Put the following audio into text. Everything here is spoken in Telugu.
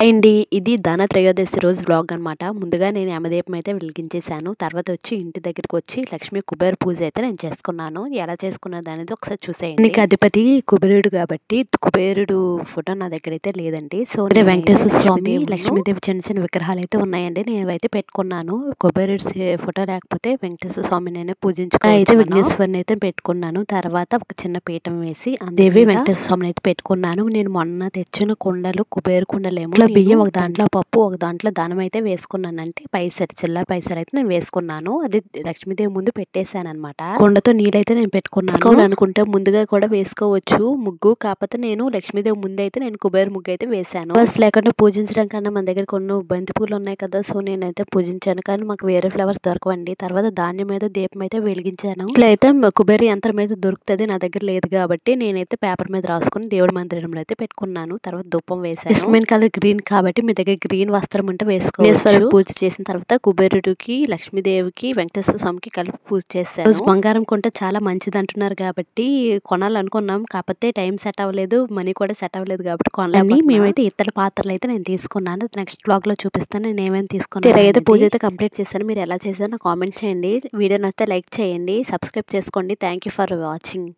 అండి ఇది ధన త్రయోదశి రోజు వ్లాగ్ అనమాట. ముందుగా నేను యమదీపం అయితే వెలిగించేశాను. తర్వాత వచ్చి ఇంటి దగ్గరికి వచ్చి లక్ష్మీ కుబేర పూజ అయితే నేను చేసుకున్నాను. ఎలా చేసుకున్నది అనేది ఒకసారి చూసేయండి. నీకు అధిపతి కుబేరుడు కాబట్టి కుబేరుడు ఫోటో నా దగ్గర అయితే లేదండి. సో వెంకటేశ్వర స్వామి లక్ష్మీదేవి చిన్న చిన్న విగ్రహాలు అయితే ఉన్నాయండి. నేను అయితే పెట్టుకున్నాను. కుబేరుడు ఫోటో లేకపోతే వెంకటేశ్వర స్వామిని అయినా పూజించుకోవచ్చు. అయితే విఘ్నేశ్వరిని అయితే పెట్టుకున్నాను. తర్వాత ఒక చిన్న పీఠం వేసి దేవి వెంకటేశ్వర స్వామిని అయితే పెట్టుకున్నాను. నేను మొన్న తెచ్చిన కుండలు కుబేరు కుండలేమో బియ్యం ఒక దాంట్లో పప్పు ఒక దాంట్లో దానం అయితే వేసుకున్నాను. అంటే పైసరి చిల్ల పైసరి అయితే నేను వేసుకున్నాను. అది లక్ష్మీదేవి ముందు పెట్టేశాను అనమాట. కుండతో నీళ్ళైతే నేను పెట్టుకున్నాను. అనుకుంటే ముందుగా కూడా వేసుకోవచ్చు ముగ్గు. కాకపోతే నేను లక్ష్మీదేవి ముందు అయితే నేను కుబేర ముగ్గు అయితే వేశాను. బస్ లేకుండా పూజించడం కన్నా మన దగ్గర కొన్ని బంతి పూలు ఉన్నాయి కదా, సో నేనైతే పూజించాను. కానీ మాకు వేరే ఫ్లవర్స్ దొరకవండి. తర్వాత ధాన్యం మీద దీపం అయితే వెలిగించాను. ఇట్లా అయితే కుబేర యంత్రం అయితే దొరుకుతుంది, నా దగ్గర లేదు కాబట్టి నేనైతే పేపర్ మీద రాసుకుని దేవుడి మందిరంలో అయితే పెట్టుకున్నాను. తర్వాత ధూపం వేశాను. ఇస్మెన్ కలర్ గ్రీన్ కాబట్టి మీ దగ్గర గ్రీన్ వస్త్రం ఉంటే వేసుకోవచ్చు. పూజ చేసిన తర్వాత కుబేరుడికి లక్ష్మీదేవికి వెంకటేశ్వర స్వామికి కలిపి పూజ చేశాను. బంగారం కొంటే చాలా మంచిది అంటున్నారు కాబట్టి కొనాలనుకున్నాం. కాకపోతే టైం సెట్ అవ్వలేదు, మనీ కూడా సెట్ అవ్వలేదు కాబట్టి కొనాలని మేమైతే ఇత్తడి పాత్రలు అయితే నేను తీసుకున్నాను. నెక్స్ట్ బ్లాగ్ లో చూపిస్తాను నేను ఏమేమి తీసుకున్నాను. అయితే పూజ అయితే కంప్లీట్ చేశాను. మీరు ఎలా చేశారో కామెంట్ చేయండి. వీడియో నచ్చితే లైక్ చేయండి, సబ్స్క్రైబ్ చేసుకోండి. Thank you for watching.